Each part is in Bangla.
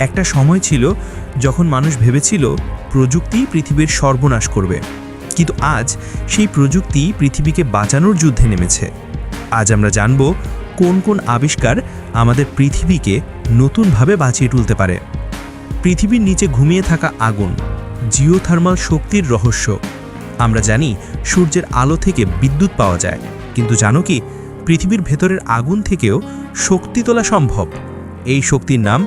একটা সময় ছিল যখন মানুষ ভেবেছিল প্রযুক্তি পৃথিবীর সর্বনাশ করবে, কিন্তু আজ সেই প্রযুক্তি পৃথিবীকে বাঁচানোর যুদ্ধে নেমেছে। আজ আমরা জানব কোন কোন আবিষ্কার আমাদের পৃথিবীকে নতুনভাবে বাঁচিয়ে তুলতে পারে। পৃথিবীর নিচে ঘুমিয়ে থাকা আগুন, জিওথার্মাল শক্তির রহস্য। আমরা জানি সূর্যের আলো থেকে বিদ্যুৎ পাওয়া যায়, কিন্তু জানো কি পৃথিবীর ভেতরের আগুন থেকেও শক্তি তোলা সম্ভব? এই শক্তির নাম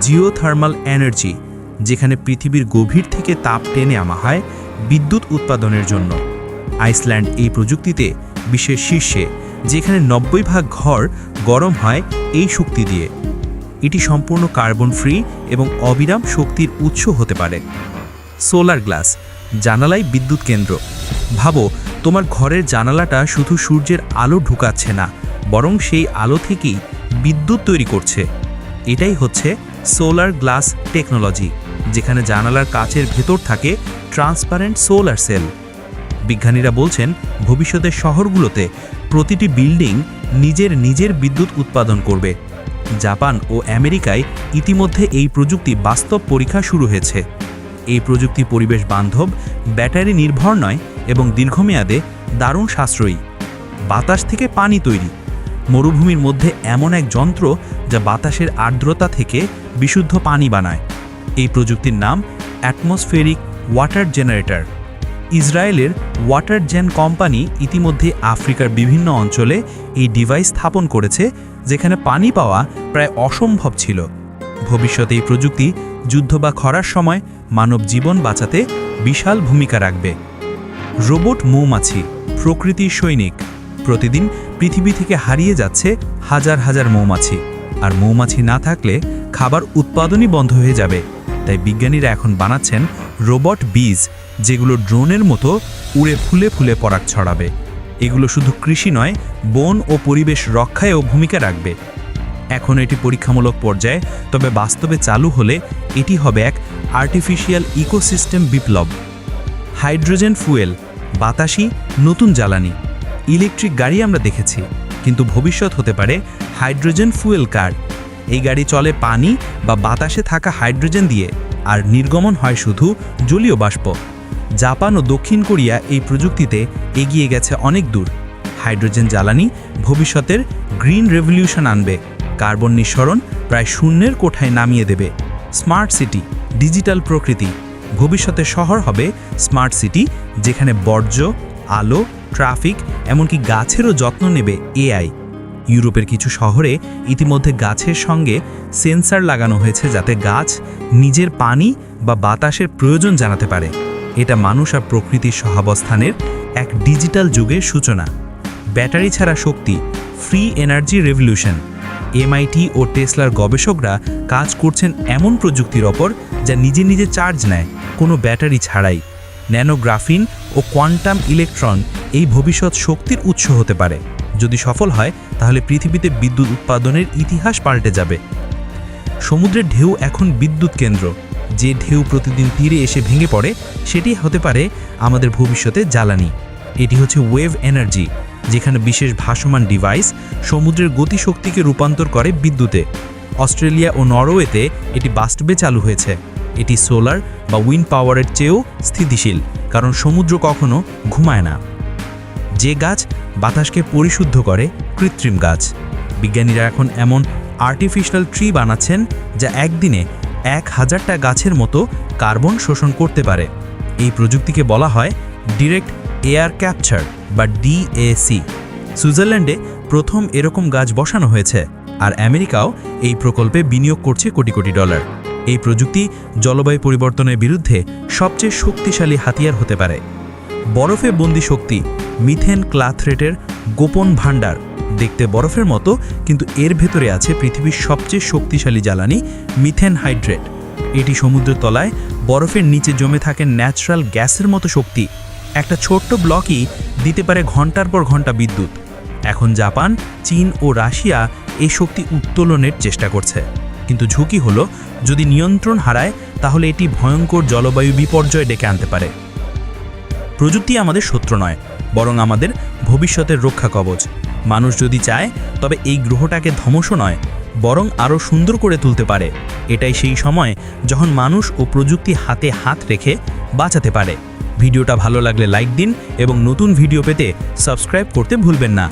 জিওথার্মাল এনার্জি, যেখানে পৃথিবীর গভীর থেকে তাপ টেনে আনা হয় বিদ্যুৎ উৎপাদনের জন্য। আইসল্যান্ড এই প্রযুক্তিতে বিশ্বের শীর্ষে, যেখানে 90% ঘর গরম হয় এই শক্তি দিয়ে। এটি সম্পূর্ণ কার্বন ফ্রি এবং অবিরাম শক্তির উৎস হতে পারে। সোলার গ্লাস, জানালায় বিদ্যুৎ কেন্দ্র। ভাবো, তোমার ঘরের জানালাটা শুধু সূর্যের আলো ঢুকাচ্ছে না, বরং সেই আলো থেকেই বিদ্যুৎ তৈরি করছে। এটাই হচ্ছে সোলার গ্লাস টেকনোলজি, যেখানে জানালার কাচের ভেতর থাকে ট্রান্সপারেন্ট সোলার সেল। বিজ্ঞানীরা বলছেন ভবিষ্যতের শহরগুলোতে প্রতিটি বিল্ডিং নিজের বিদ্যুৎ উৎপাদন করবে। জাপান ও আমেরিকায় ইতিমধ্যে এই প্রযুক্তি বাস্তব পরীক্ষা শুরু হয়েছে। এই প্রযুক্তি পরিবেশ বান্ধব, ব্যাটারি নির্ভর নয় এবং দীর্ঘমেয়াদে দারুণ সাশ্রয়ী। বাতাস থেকে পানি তৈরি। মরুভূমির মধ্যে এমন এক যন্ত্র যা বাতাসের আর্দ্রতা থেকে বিশুদ্ধ পানি বানায়। এই প্রযুক্তির নাম অ্যাটমসফেরিক ওয়াটার জেনারেটর। ইসরায়েলের ওয়াটার জেন কোম্পানি ইতিমধ্যে আফ্রিকার বিভিন্ন অঞ্চলে এই ডিভাইস স্থাপন করেছে, যেখানে পানি পাওয়া প্রায় অসম্ভব ছিল। ভবিষ্যতে এই প্রযুক্তি যুদ্ধ বা খরার সময় মানব জীবন বাঁচাতে বিশাল ভূমিকা রাখবে। রোবট মৌমাছি, প্রকৃতির সৈনিক। প্রতিদিন পৃথিবী থেকে হারিয়ে যাচ্ছে হাজার হাজার মৌমাছি, আর মৌমাছি না থাকলে খাবার উৎপাদনই বন্ধ হয়ে যাবে। তাই বিজ্ঞানীরা এখন বানাচ্ছেন রোবট বীজ, যেগুলো ড্রোনের মতো উড়ে ফুলে ফুলে পরাগ ছড়াবে। এগুলো শুধু কৃষি নয়, বন ও পরিবেশ রক্ষায়ও ভূমিকা রাখবে। এখন এটি পরীক্ষামূলক পর্যায়ে, তবে বাস্তবে চালু হলে এটি হবে এক আর্টিফিশিয়াল ইকোসিস্টেম বিপ্লব। হাইড্রোজেন ফুয়েল, বাতাসি নতুন জ্বালানি। ইলেকট্রিক গাড়ি আমরা দেখেছি, কিন্তু ভবিষ্যৎ হতে পারে হাইড্রোজেন ফুয়েল কার। এই গাড়ি চলে পানি বা বাতাসে থাকা হাইড্রোজেন দিয়ে, আর নির্গমন হয় শুধু জলীয় বাষ্প। জাপান ও দক্ষিণ কোরিয়া এই প্রযুক্তিতে এগিয়ে গেছে অনেক দূর। হাইড্রোজেন জ্বালানি ভবিষ্যতের গ্রিন রেভলিউশন আনবে, কার্বন নিঃসরণ প্রায় শূন্যের কোঠায় নামিয়ে দেবে। স্মার্ট সিটি, ডিজিটাল প্রকৃতি। ভবিষ্যতের শহর হবে স্মার্ট সিটি, যেখানে বর্জ্য, আলো, ট্রাফিক, এমনকি গাছেরও যত্ন নেবে এআই। ইউরোপের কিছু শহরে ইতিমধ্যে গাছের সঙ্গে সেন্সর লাগানো হয়েছে, যাতে গাছ নিজের পানি বা বাতাসের প্রয়োজন জানাতে পারে। এটা মানুষ আর প্রকৃতির সহাবস্থানের এক ডিজিটাল যুগের সূচনা। ব্যাটারি ছাড়া শক্তি, ফ্রি এনার্জি রেভলিউশন। এমআইটি ও টেসলার গবেষকরা কাজ করছেন এমন প্রযুক্তির ওপর যা নিজে চার্জ নেয়, কোনো ব্যাটারি ছাড়াই। ন্যানোগ্রাফিন ও কোয়ান্টাম ইলেকট্রন এই ভবিষ্যৎ শক্তির উৎস হতে পারে। যদি সফল হয়, তাহলে পৃথিবীতে বিদ্যুৎ উৎপাদনের ইতিহাস পাল্টে যাবে। সমুদ্রের ঢেউ এখন বিদ্যুৎ কেন্দ্র। যে ঢেউ প্রতিদিন তীরে এসে ভেঙে পড়ে, সেটি হতে পারে আমাদের ভবিষ্যতে জ্বালানি। এটি হচ্ছে ওয়েভ এনার্জি, যেখানে বিশেষ ভাসমান ডিভাইস সমুদ্রের গতিশক্তিকে রূপান্তর করে বিদ্যুতে। অস্ট্রেলিয়া ও নরওয়েতে এটি বাস্তবে চালু হয়েছে। এটি সোলার বা উইন্ড পাওয়ারের চেয়েও স্থিতিশীল, কারণ সমুদ্র কখনো ঘুমায় না। যে গাছ বাতাসকে পরিশুদ্ধ করে, কৃত্রিম গাছ। বিজ্ঞানীরা এখন এমন আর্টিফিশিয়াল ট্রি বানাচ্ছেন যা একদিনে 1000টা গাছের মতো কার্বন শোষণ করতে পারে। এই প্রযুক্তিকে বলা হয় ডিরেক্ট এয়ার ক্যাপচার বা ডিএসি। সুইজারল্যান্ডে প্রথম এরকম গাছ বসানো হয়েছে, আর আমেরিকাও এই প্রকল্পে বিনিয়োগ করছে কোটি কোটি ডলার। এই প্রযুক্তি জলবায়ু পরিবর্তনের বিরুদ্ধে সবচেয়ে শক্তিশালী হাতিয়ার হতে পারে। বরফে বন্দি শক্তি, মিথেন ক্লাথরেটের গোপন ভাণ্ডার। দেখতে বরফের মতো, কিন্তু এর ভেতরে আছে পৃথিবীর সবচেয়ে শক্তিশালী জ্বালানি মিথেন হাইড্রেট। এটি সমুদ্রের তলায় বরফের নিচে জমে থাকে ন্যাচারাল গ্যাসের মতো শক্তি। একটা ছোট্ট ব্লকই দিতে পারে ঘন্টার পর ঘন্টা বিদ্যুৎ। এখন জাপান, চীন ও রাশিয়া এই শক্তি উত্তোলনের চেষ্টা করছে, কিন্তু ঝুঁকি হলো যদি নিয়ন্ত্রণ হারায়, তাহলে এটি ভয়ঙ্কর জলবায়ু বিপর্যয় ডেকে আনতে পারে। প্রযুক্তি আমাদের শত্রু নয়, বরং আমাদের ভবিষ্যতের রক্ষা কবচ। মানুষ যদি চায়, তবে এই গ্রহটাকে ধ্বংস নয়, বরং আরও সুন্দর করে তুলতে পারে। এটাই সেই সময় যখন মানুষ ও প্রযুক্তি হাতে হাত রেখে বাঁচাতে পারে। ভিডিওটা ভালো লাগলে লাইক দিন এবং নতুন ভিডিও পেতে সাবস্ক্রাইব করতে ভুলবেন না।